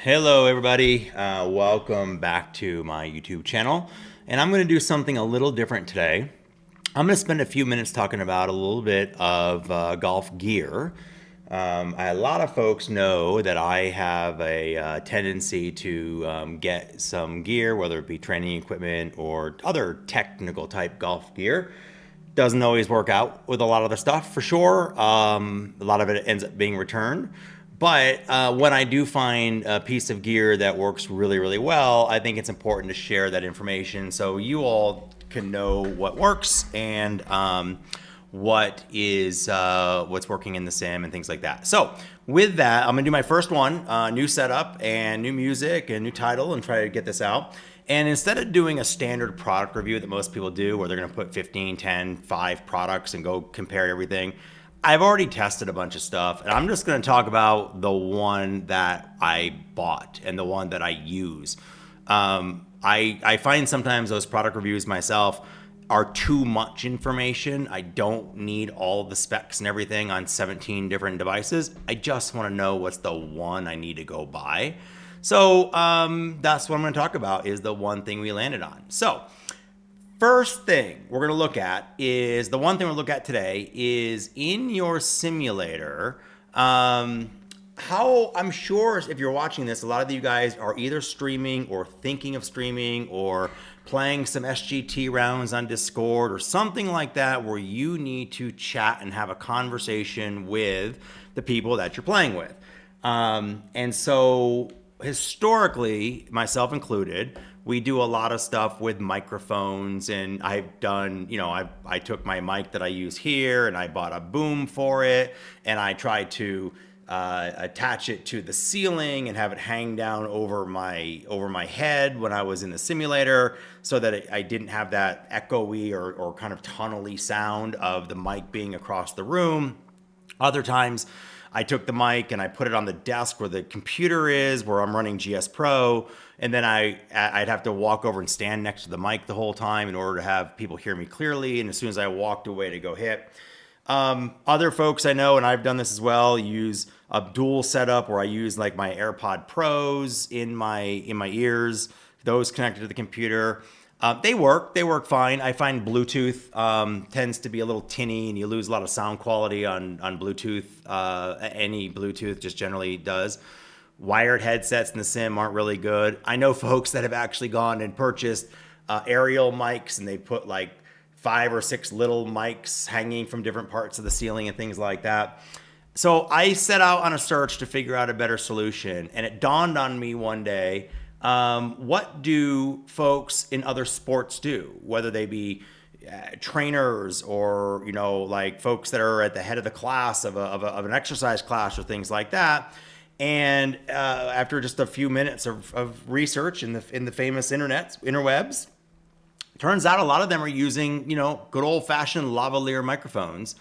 Hello everybody, welcome back to my YouTube channel, and I'm going to do something a little different today. I'm going to spend a few minutes talking about a little bit of golf gear. A lot of folks know that I have a tendency to get some gear, whether it be training equipment or other technical type golf gear. Doesn't always work out with a lot of the stuff for sure. A lot of it ends up being returned. But when I do find a piece of gear that works really, really well, I think it's important to share that information so you all can know what works and what's working in the sim and things like that. So with that, I'm gonna do my first one, new setup and new music and new title, and try to get this out. And instead of doing a standard product review that most people do, where they're gonna put 15, 10, 5 products and go compare everything, I've already tested a bunch of stuff, and I'm just going to talk about the one that I bought and the one that I use. I find sometimes those product reviews myself are too much information. I don't need all the specs and everything on 17 different devices. I just want to know what's the one I need to go buy. So that's what I'm going to talk about, is the one thing we landed on. So first thing we're going to look at is the one thing we'll look at today is in your simulator. How I'm sure if you're watching this, a lot of you guys are either streaming or thinking of streaming or playing some SGT rounds on Discord or something like that, where you need to chat and have a conversation with the people that you're playing with. And so historically, myself included, we do a lot of stuff with microphones, and I've done, I took my mic that I use here and I bought a boom for it, and I tried to attach it to the ceiling and have it hang down over my head when I was in the simulator, so that I didn't have that echoey or kind of tunnely sound of the mic being across the room. Other times, I took the mic and I put it on the desk where the computer is, where I'm running GS Pro, and then I'd have to walk over and stand next to the mic the whole time in order to have people hear me clearly. And as soon as I walked away to go hit, other folks I know, and I've done this as well, use a dual setup where I use like my AirPod Pros in my ears, those connected to the computer. They work fine. I find Bluetooth tends to be a little tinny, and you lose a lot of sound quality on Bluetooth. Any Bluetooth just generally does. Wired headsets in the sim aren't really good. I know folks that have actually gone and purchased aerial mics, and they put like 5 or 6 little mics hanging from different parts of the ceiling and things like that. So I set out on a search to figure out a better solution, and it dawned on me one day, what do folks in other sports do, whether they be trainers or like folks that are at the head of the class of an exercise class or things like that. And after just a few minutes of research in the famous interwebs, turns out a lot of them are using good old fashioned lavalier microphones.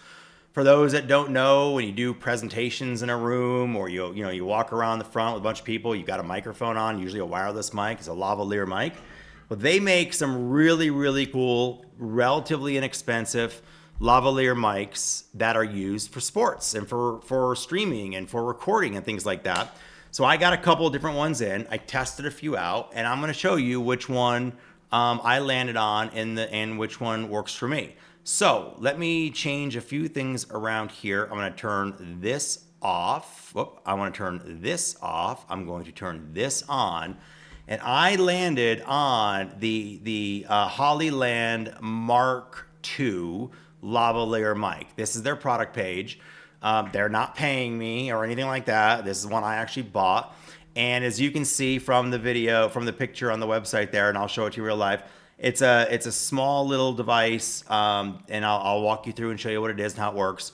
For those that don't know, when you do presentations in a room, or you walk around the front with a bunch of people, you got a microphone on, usually a wireless mic, it's a lavalier mic. Well, they make some really, really cool, relatively inexpensive lavalier mics that are used for sports and for streaming and for recording and things like that. So I got a couple of different ones in. I tested a few out, and I'm going to show you which one I landed on and which one works for me. So let me change a few things around here. I'm going to turn this off. I want to turn this off. I'm going to turn this on. And I landed on the Hollyland Mark II lavalier mic. This is their product page. They're not paying me or anything like that. This is one I actually bought. And as you can see from the video, from the picture on the website there, and I'll show it to you real life, it's a small little device, and I'll walk you through and show you what it is and how it works.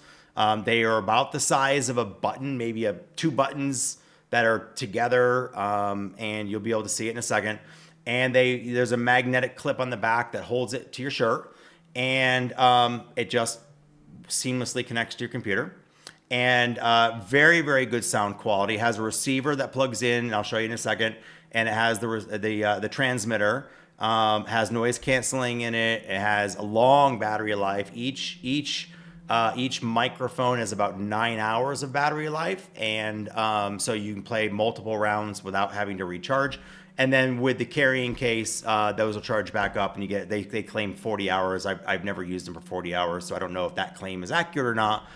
They are about the size of a button, maybe 2 buttons that are together, and you'll be able to see it in a second. And there's a magnetic clip on the back that holds it to your shirt, and it just seamlessly connects to your computer. And very, very good sound quality. It has a receiver that plugs in, and I'll show you in a second. And it has the transmitter. Has noise canceling in it. It has a long battery life. Each Each microphone is about 9 hours of battery life, and so you can play multiple rounds without having to recharge. And then with the carrying case, those will charge back up, and you get they claim 40 hours. I've never used them for 40 hours, so I don't know if that claim is accurate or not.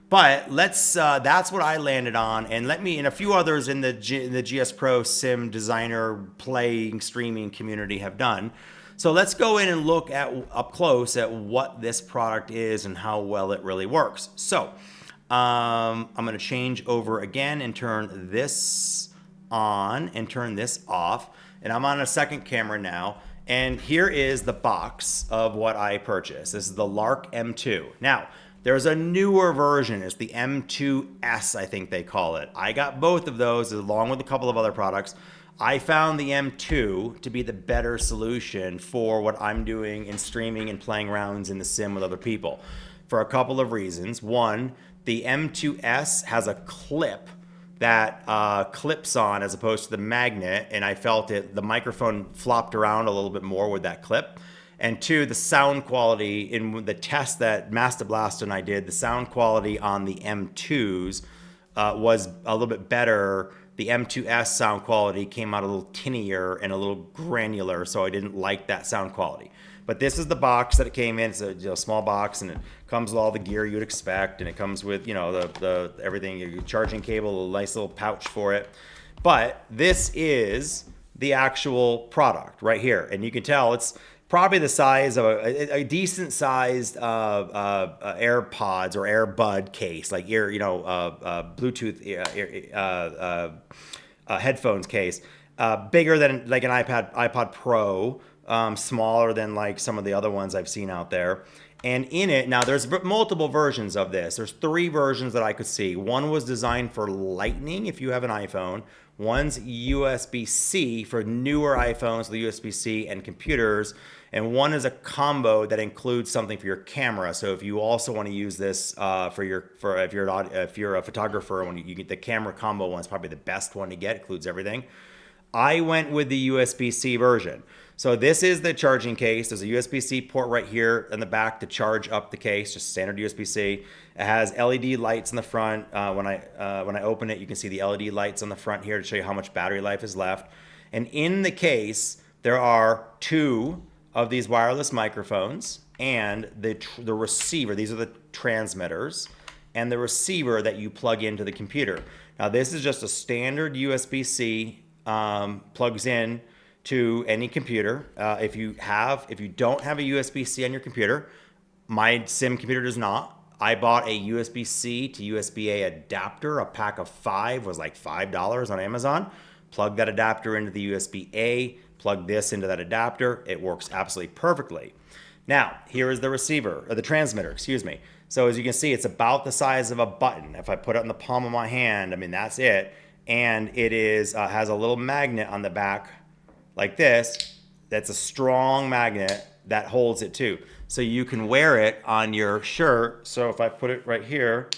But let's that's what I landed on, and let me and a few others in the GS Pro Sim Designer playing streaming community have done. So let's go in and look at up close at what this product is and how well it really works. So I'm going to change over again and turn this on and turn this off. And I'm on a second camera now. And here is the box of what I purchased. This is the Lark M2. Now, there's a newer version. It's the M2S, I think they call it. I got both of those along with a couple of other products. I found the M2 to be the better solution for what I'm doing in streaming and playing rounds in the sim with other people for a couple of reasons. One, the M2S has a clip that clips on as opposed to the magnet, and I felt the microphone flopped around a little bit more with that clip. And two, the sound quality in the test that Master Blaster and I did, the sound quality on the M2s was a little bit better. The M2S sound quality came out a little tinnier and a little granular, so I didn't like that sound quality. But this is the box that it came in. It's a small box, and it comes with all the gear you'd expect, and it comes with the everything, your charging cable, a nice little pouch for it. But this is the actual product right here, and you can tell it's probably the size of a decent sized AirPods or AirBud case, like Bluetooth headphones case, bigger than like an iPod Pro, smaller than like some of the other ones I've seen out there. And in it, now there's multiple versions of this. There's 3 versions that I could see. One was designed for Lightning if you have an iPhone. One's USB-C for newer iPhones, the USB-C and computers. And one is a combo that includes something for your camera. So if you also want to use this if you're a photographer, when you get the camera combo one, is probably the best one to get. It includes everything. I went with the USB-C version. So this is the charging case. There's a USB-C port right here in the back to charge up the case, just standard USB-C. It has LED lights in the front. When I open it, you can see the LED lights on the front here to show you how much battery life is left. And in the case, there are 2 of these wireless microphones and the receiver. These are the transmitters and the receiver that you plug into the computer. Now this is just a standard USB-C, plugs in to any computer. If you don't have a USB-C on your computer, my sim computer does not. I bought a USB-C to USB-A adapter. A pack of 5 was like $5 on Amazon. Plug that adapter into the USB-A, plug this into that adapter. It works absolutely perfectly. Now, here is the receiver, or the transmitter, excuse me. So as you can see, it's about the size of a button. If I put it in the palm of my hand, I mean, that's it. And it is has a little magnet on the back like this. That's a strong magnet that holds it too. So you can wear it on your shirt. So if I put it right here,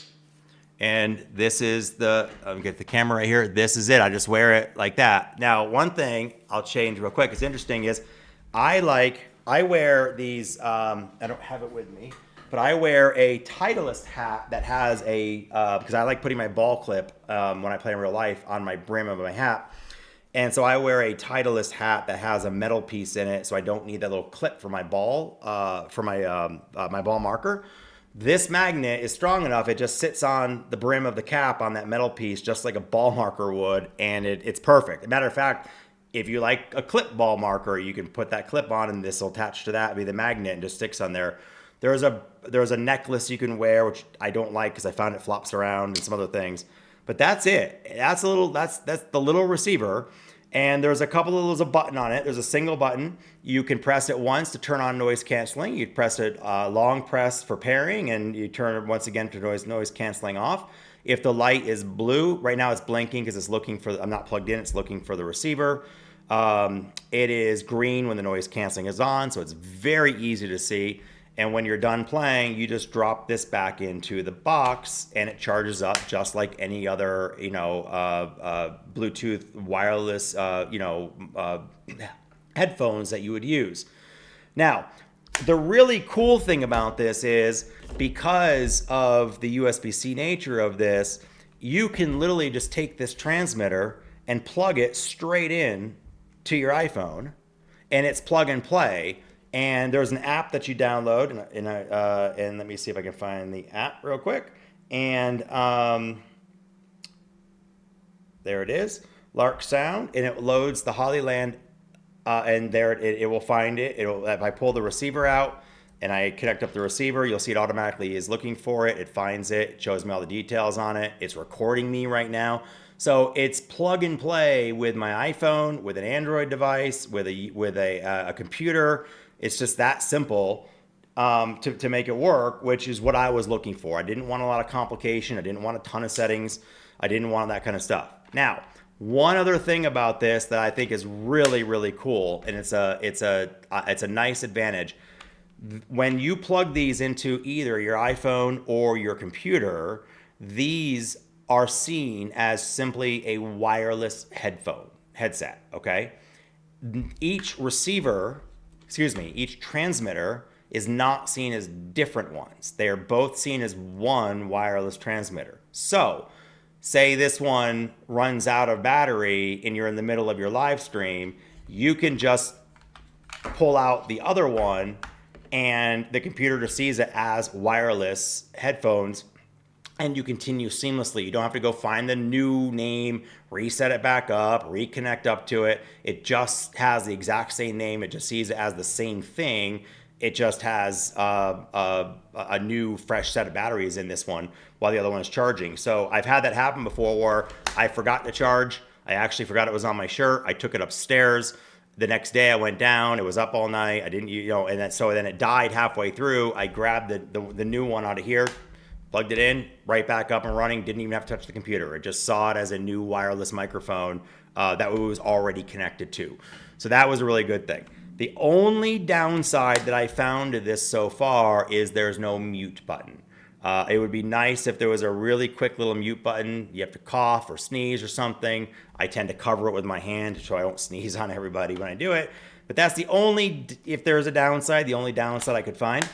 and this is get the camera right here. This is it. I just wear it like that. Now, one thing I'll change real quick. It's interesting is I wear these. I don't have it with me, but I wear a Titleist hat that has because I like putting my ball clip when I play in real life on my brim of my hat. And so I wear a Titleist hat that has a metal piece in it, so I don't need that little clip for my ball, my ball marker. This magnet is strong enough, it just sits on the brim of the cap on that metal piece, just like a ball marker would, and it's perfect. As a matter of fact, if you like a clip ball marker, you can put that clip on and this will attach to that, be the magnet, and just sticks on there. There's a necklace you can wear, which I don't like because I found it flops around and some other things. But that's it. That's the little receiver. And there's a button on it. There's a single button. You can press it once to turn on noise canceling. You press it long press for pairing, and you turn it once again to noise canceling off. If the light is blue, right now it's blinking because it's looking for, I'm not plugged in, it's looking for the receiver. It is green when the noise canceling is on, so it's very easy to see. And when you're done playing, you just drop this back into the box and it charges up just like any other, Bluetooth wireless, headphones that you would use. Now, The really cool thing about this is because of the USB-C nature of this, you can literally just take this transmitter and plug it straight in to your iPhone, and it's plug and play. And there's an app that you download, and let me see if I can find the app real quick. And there it is, Lark Sound, and it loads the Hollyland. And there it will find it. If I pull the receiver out and I connect up the receiver, you'll see it automatically is looking for it. It finds it. It shows me all the details on it. It's recording me right now. So it's plug and play with my iPhone, with an Android device, with a computer. It's just that simple to make it work, which is what I was looking for. I didn't want a lot of complication. I didn't want a ton of settings. I didn't want that kind of stuff. Now, one other thing about this that I think is really, really cool, and it's a nice advantage. When you plug these into either your iPhone or your computer, these are seen as simply a wireless headset, okay? Each transmitter is not seen as different ones. They are both seen as one wireless transmitter. So, say this one runs out of battery and you're in the middle of your live stream, you can just pull out the other one and the computer just sees it as wireless headphones and you continue seamlessly. You don't have to go find the new name, reset it back up, reconnect up to it. It just has the exact same name. It just sees it as the same thing. It just has a new fresh set of batteries in this one while the other one is charging. So I've had that happen before where I forgot to charge. I actually forgot it was on my shirt. I took it upstairs. The next day I went down. It was up all night. I didn't, and then it died halfway through. I grabbed the new one out of here, plugged it in, right back up and running. Didn't even have to touch the computer. It just saw it as a new wireless microphone that it was already connected to. So that was a really good thing. The only downside that I found to this so far is there's no mute button. It would be nice if there was a really quick little mute button. You have to cough or sneeze or something. I tend to cover it with my hand so I don't sneeze on everybody when I do it. But that's the only, if there's a downside, the only downside I could find.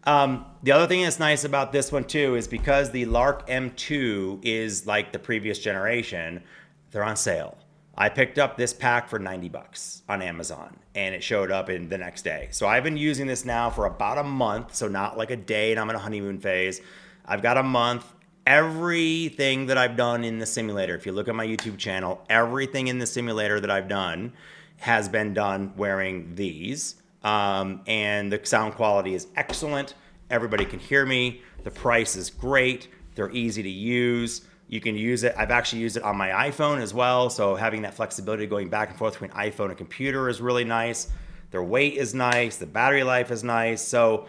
The other thing that's nice about this one too is because the Lark M2 is like the previous generation, they're on sale. I picked up this pack for $90 on Amazon and it showed up in the next day. So I've been using this now for about a month. So not like a day and I'm in a honeymoon phase. I've got a month. Everything that I've done in the simulator, if you look at my YouTube channel, everything in the simulator that I've done has been done wearing these. And the sound quality is excellent. Everybody can hear me. The price is great. They're easy to use. You can use it. I've actually used it on my iPhone as well. So having that flexibility going back and forth between iPhone and computer is really nice. Their weight is nice. The battery life is nice. So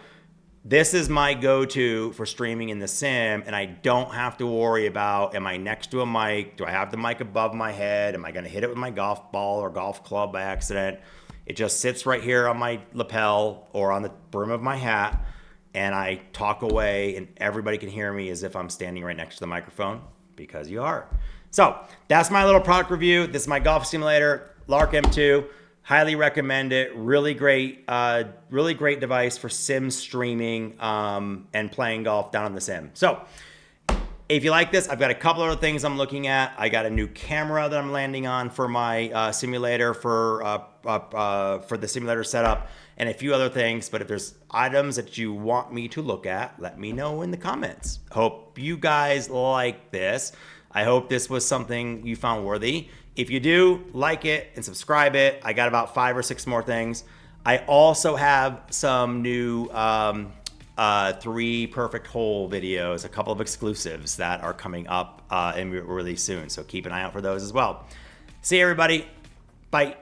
this is my go-to for streaming in the sim. And I don't have to worry about, am I next to a mic? Do I have the mic above my head? Am I going to hit it with my golf ball or golf club by accident? It just sits right here on my lapel or on the brim of my hat. And I talk away and everybody can hear me as if I'm standing right next to the microphone. Because you are. So that's my little product review. This is my golf simulator, Lark M2. Highly recommend it. Really great device for sim streaming and playing golf down on the sim. So if you like this, I've got a couple other things I'm looking at. I got a new camera that I'm landing on for my simulator for the simulator setup and a few other things. But if there's items that you want me to look at, let me know in the comments. Hope you guys like this. I hope this was something you found worthy. If you do, like it and subscribe it. I got about 5 or 6 more things. I also have some new 3 perfect hole videos, a couple of exclusives that are coming up and really soon. So keep an eye out for those as well. See you, everybody. Bye.